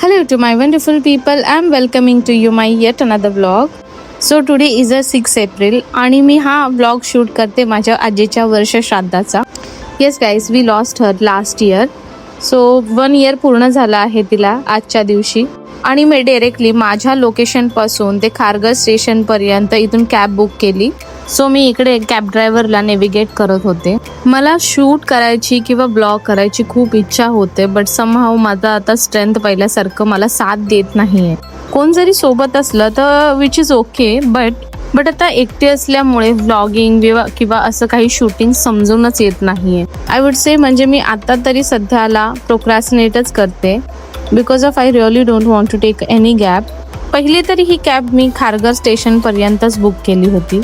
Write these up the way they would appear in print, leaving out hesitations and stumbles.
Hello to my wonderful people. I am welcoming to you my yet another vlog. So today is a 6 April आणि मी हा vlog shoot करते माझ्या आजीच्या वर्षश्राद्धाचा. Yes guys, we lost her last year. So 1 year पूर्ण झाला आहे तिला आजच्या दिवशी. आणि मी डायरेक्टली माझ्या लोकेशन पासून ते खारघर स्टेशन पर्यंत इथून कॅब बुक केली. सो मी इकडे कॅब ड्रायव्हरला नेव्हिगेट करत होते. मला शूट करायची किंवा ब्लॉग करायची खूप इच्छा होते, बट समहाऊ माझा आता स्ट्रेंथ पहिल्यासारखं मला साथ देत नाहीये. कोण जरी सोबत असलं तर विच इज ओके, बट आता एकटे असल्यामुळे व्लॉगिंग किंवा असं काही शूटिंग समजूनच येत नाहीये. आय वुड से म्हणजे मी आता तरी सध्याला प्रोक्रॅस्टिनेटच करते because of I really don't want to take any gap. पहिली तरी ही कॅब मी खारघर स्टेशनपर्यंतच बुक केली होती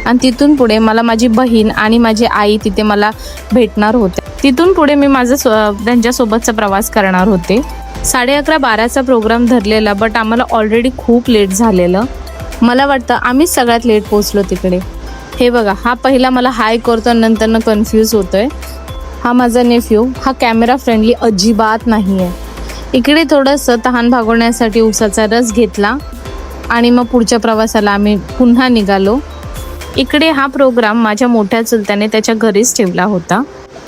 आणि तिथून पुढे मला माझी बहीण आणि माझी आई तिथे मला भेटणार होते. तिथून पुढे मी त्यांच्यासोबतचा प्रवास करणार होते. 11:30-12चा प्रोग्राम धरलेला, बट आम्हाला ऑलरेडी खूप लेट झालेलं. मला वाटतं आम्हीच सगळ्यात लेट पोचलो तिकडे. हे बघा, हा पहिला मला हाय करतो, नंतर कन्फ्यूज होतोय. हा माझा नेफ्यू. हा कॅमेरा फ्रेंडली अजिबात नाही आहे. इकडे थोडंसं तहान भागवण्यासाठी उसाचा रस घेतला आणि मग पुढच्या प्रवासाला आम्ही पुन्हा निघालो. इकडे हा प्रोग्राम माझ्या मोठ्या चुलत्याने त्याच्या घरीच ठेवला होता.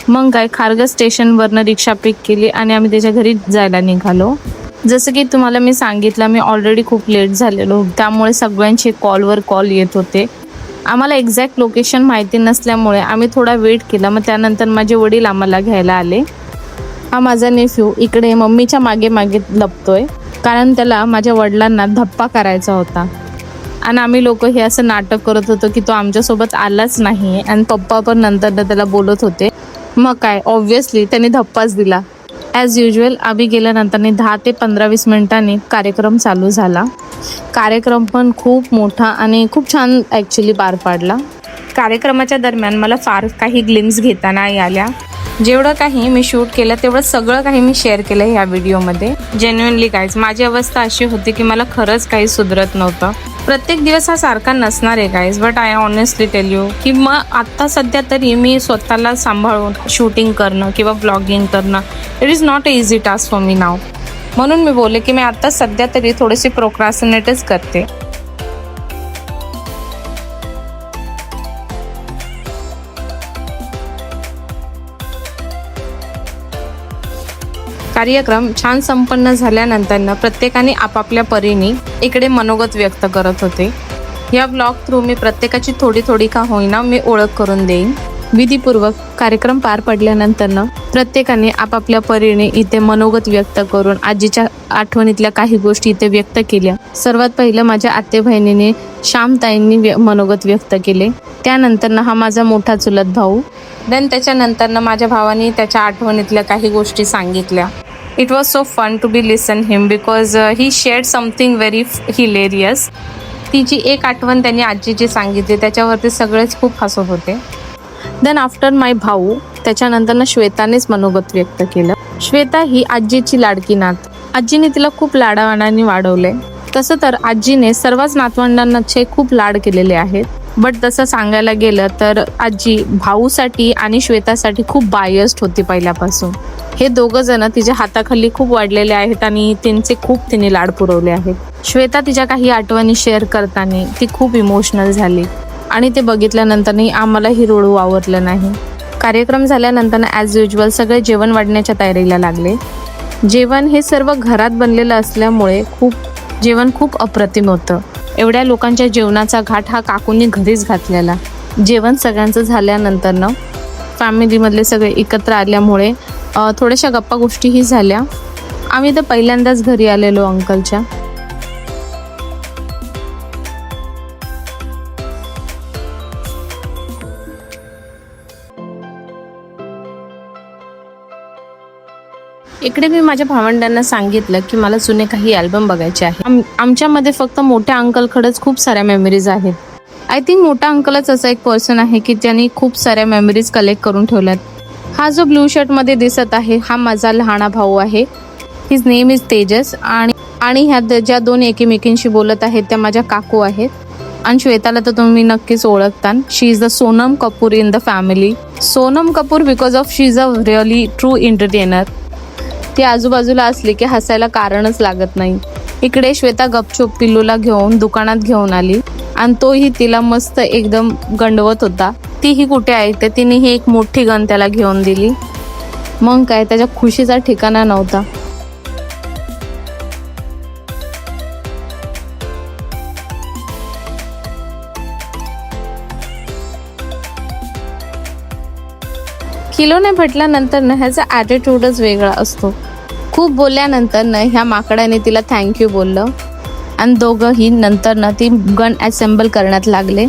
मग काय, खारघर स्टेशनवरनं रिक्षा पिक केली आणि आम्ही त्याच्या घरी जायला निघालो. जसं की तुम्हाला मी सांगितलं, मी ऑलरेडी खूप लेट झालेलो, त्यामुळे सगळ्यांचे कॉलवर कॉल येत होते. आम्हाला एक्झॅक्ट लोकेशन माहिती नसल्यामुळे आम्ही थोडा वेट केला. मग त्यानंतर माझे वडील आम्हाला घ्यायला आले. हा माझा नेफ्यू इकडे मम्मीच्या मागे मागे लपतोय, कारण त्याला माझ्या वडिलांना धप्पा करायचा होता. आणि आम्ही लोक हे असं नाटक करत होतो की तो आमच्यासोबत आलाच नाही. आणि पप्पा पण नंतर त्याला बोलत होते. मग काय, ऑब्व्हियसली त्याने धप्पाच दिला. ॲज युजल आम्ही गेल्यानंतर 10 ते 15-20 मिनिटांनी कार्यक्रम चालू झाला. कार्यक्रम पण खूप मोठा आणि खूप छान ॲक्च्युली पार पाडला. कार्यक्रमाच्या दरम्यान मला फार काही ग्लिम्स घेता नाही आल्या. जेवढं काही मी शूट केलं तेवढं सगळं काही मी शेअर केलं ह्या व्हिडिओमध्ये. जेन्युइनली गाईज, माझी अवस्था अशी होती की मला खरंच काही सुधरत नव्हतं. प्रत्येक दिवस हा सारखा नसणार आहे guys, but I honestly tell you की मग आत्ता सध्या तरी मी स्वतःला सांभाळून शूटिंग करणं किंवा ब्लॉगिंग करणं it is not a easy task for me now. म्हणून मी बोलले की मी आत्ता सध्या तरी थोडीशी प्रोक्रॅस्टिनेटच करते. कार्यक्रम छान संपन्न झाल्यानंतर प्रत्येकाने आपापल्या परीने इकडे मनोगत व्यक्त करत होते. या ब्लॉग थ्रू मी प्रत्येकाची थोडी का होईना मी ओळख करून देईन. विधीपूर्वक कार्यक्रम पार पडल्यानंतर प्रत्येकाने आपापल्या परीने इथे मनोगत व्यक्त करून आजीच्या आठवणीतल्या काही गोष्टी इथे व्यक्त केल्या. सर्वात पहिलं माझ्या आत्ते बहिणीने श्यामताईंनी मनोगत व्यक्त केले. त्यानंतर हा माझा मोठा चुलत भाऊ. देन त्याच्यानंतर माझ्या भावाने त्याच्या आठवणीतल्या काही गोष्टी सांगितल्या. It was so fun to be listen him because he shared something very hilarious. तिची एक आठवण त्यांनी आजीची सांगितली, त्याच्यावरती सगळेच खूप हसत होते. देन आफ्टर माय भाऊ, त्याच्यानंतर श्वेतानेच मनोगत व्यक्त केलं. श्वेता ही आजीची लाडकी नात. आजीने तिला खूप लाडावानाने वाढवले. तसं तर आजीने सर्वच नातवंडांचे खूप लाड केलेले आहेत, बट तसं सांगायला गेलं तर आजी भाऊसाठी आणि श्वेतासाठी खूप बायस्ड होती पहिल्यापासून. हे दोघं जण तिच्या हाताखाली खूप वाढलेले आहेत आणि त्यांचे खूप तिने लाड पुरवले आहेत. श्वेता तिच्या काही आठवणी शेअर करताना ती खूप इमोशनल झाली आणि ते बघितल्यानंतरही आम्हालाही रडू आवरलं नाही. कार्यक्रम झाल्यानंतर ॲज युजल सगळे जेवण वाढण्याच्या तयारीला लागले. जेवण हे सर्व घरात बनलेलं असल्यामुळे जेवण खूप अप्रतिम होतं. एवढ्या लोकांच्या जेवणाचा घाट हा काकूंनी घरीच घातलेला. जेवण सगळ्यांचं झाल्यानंतर फॅमिलीमधले सगळे एकत्र आल्यामुळे थोड्याशा गप्पा गोष्टीही झाल्या. आम्ही तर पहिल्यांदाच घरी आलेलो अंकलच्या. इकडे मी माझ्या भावंडांना सांगितलं की मला जुने काही अल्बम बघायचे आहे. आमच्यामध्ये फक्त मोठ्या अंकलकडेच खूप साऱ्या मेमरीज आहेत. आय थिंक मोठा अंकलच असा एक पर्सन आहे की ज्यांनी खूप साऱ्या मेमरीज कलेक्ट करून ठेवल्यात. हा जो ब्लू शर्टमध्ये दिसत आहे हा माझा लहाना भाऊ आहे. His name is Tejas. आणि ह्या ज्या दोन एकमेकींशी बोलत आहेत त्या माझ्या काकू आहेत. आणि श्वेताला तर तुम्ही नक्कीच ओळखता. She is the Sonam Kapoor in the family. Sonam Kapoor because of she is a really true entertainer. ती आजूबाजूला असली की हसायला कारणच लागत नाही. इकडे श्वेता गपचूप पिल्लूला घेऊन दुकानात घेऊन आली आणि तोही तिला मस्त एकदम गंडवत होता. तीही कुठे ऐकते, तिनेही एक मोठी गन त्याला घेऊन दिली. मग काय, त्याच्या खुशीचा ठिकाणा नव्हता. किलोने भेटल्यानंतर ना ह्याचा ॲटिट्यूडच वेगळा असतो. खूप बोलल्यानंतर ना ह्या माकडाने तिला थँक्यू बोललं आणि दोघंही नंतर ना ती गन असेंबल करण्यात लागले.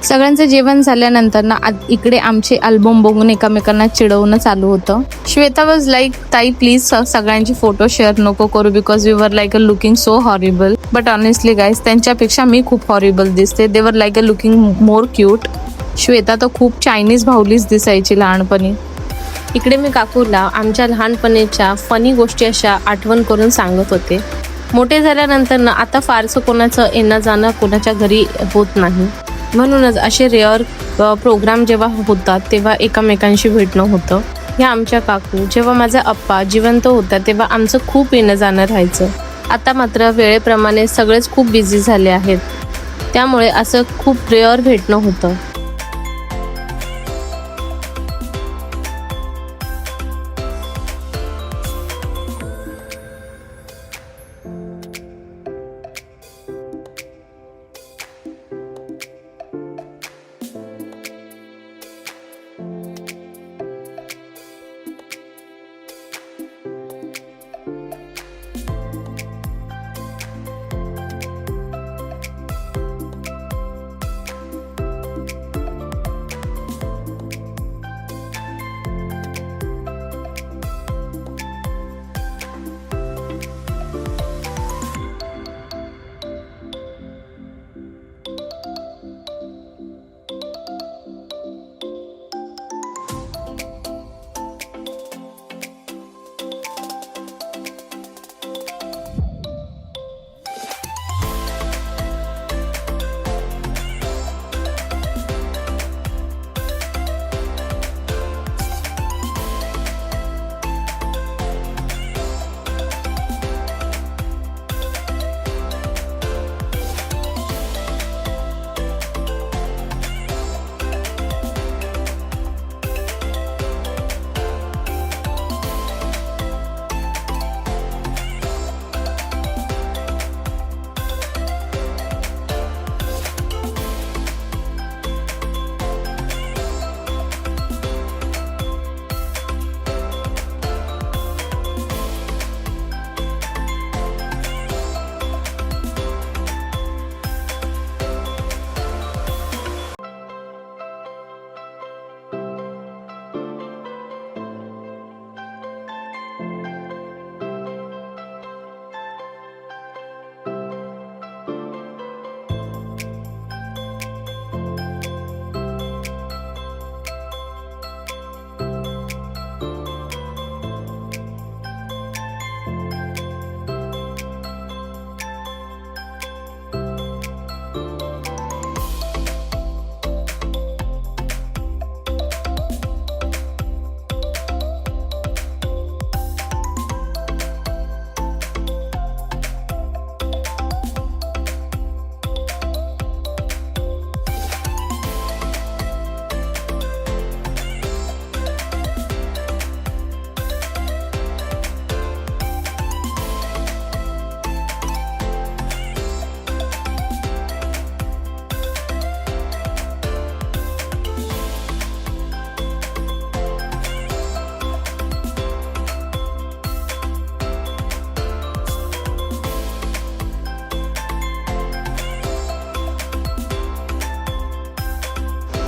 सगळ्यांचं जेवण झाल्यानंतर ना इकडे आमचे अल्बम बघून एकमेकांना चिडवणं चालू होतं. श्वेता वॉज लाईक, ताई प्लीज सगळ्यांची फोटो शेअर नको करू because we were like a looking so horrible. But honestly guys, त्यांच्यापेक्षा मी खूप हॉरिबल दिसते. They were like a looking more cute. Shweta तर खूप चायनीज भावलीच दिसायची लहानपणी. इकडे मी काकूला आमच्या लहानपणीच्या फनी गोष्टी अशा आठवण करून सांगत होते. मोठे झाल्यानंतर ना आता फारसं कोणाचं येणं जाणं कोणाच्या घरी होत नाही. म्हणूनच असे रेअर प्रोग्राम जेव्हा होतात तेव्हा एकमेकांशी भेटणं होतं. ह्या आमच्या काकू, जेव्हा माझा आप्पा जिवंत होता तेव्हा आमचं खूप येणं जाणं राहायचं. आता मात्र वेळेप्रमाणे सगळेच खूप बिझी झाले आहेत, त्यामुळे असं खूप रेअर भेटणं होतं.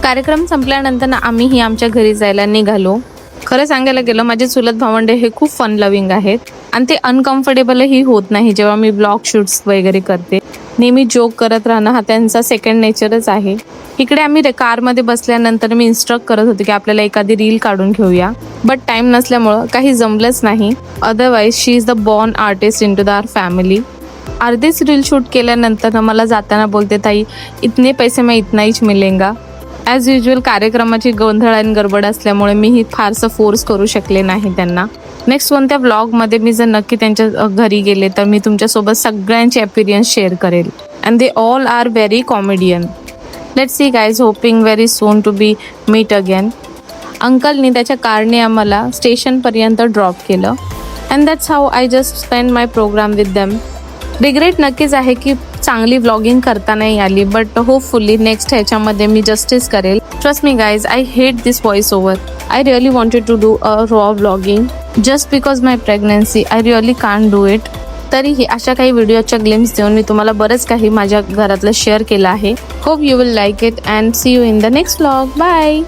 कार्यक्रम संपल्यानंतर ना आम्हीही आमच्या घरी जायला निघालो. खरं सांगायला गेलं माझे चुलत भावंडे हे खूप फन लव्हिंग आहेत आणि ते अनकम्फर्टेबलही होत नाही जेव्हा मी ब्लॉग शूट्स वगैरे करते. नेहमी जोक करत राहणं हा त्यांचा सेकंड नेचरच आहे. इकडे आम्ही कारमध्ये बसल्यानंतर मी इन्स्ट्रक्ट करत होते की आपल्याला एखादी रील काढून घेऊया, बट टाइम नसल्यामुळं काही जमलंच नाही. Otherwise she is the born artist in to the our family. अर्धीच रील शूट केल्यानंतर मला जाताना बोलते, ताई इतने पैसे मैं इतना हिच मिलेंगा. ॲज युजल कार्यक्रमाची गोंधळ आणि गडबड असल्यामुळे मीही फारसं फोर्स करू शकले नाही त्यांना. नेक्स्ट कोणत्या व्लॉगमध्ये मी जर नक्की त्यांच्या घरी गेले तर मी तुमच्यासोबत सगळ्यांचे अपीरियन्स शेअर करेल. And they all are very comedian. Let's see guys, hoping very soon to be meet again. अंकलनी त्याच्या कारने आम्हाला स्टेशनपर्यंत ड्रॉप केलं. And that's how I just spend my programme with them. Regret नक्कीच आहे की चांगली व्लॉगिंग करता नाही आली, बट होपफुली नेक्स्ट ह्याच्यामध्ये मी जस्टिस करेल. Trust me guys, I hate this voice over. I really wanted to do a raw vlogging just because my pregnancy. I really can't do it. तरीही अशा काही व्हिडिओच्या ग्लिम्स देऊन मी तुम्हाला बरंच काही माझ्या घरातलं शेअर केलं आहे. Hope you will like it and see you in the next vlog. Bye.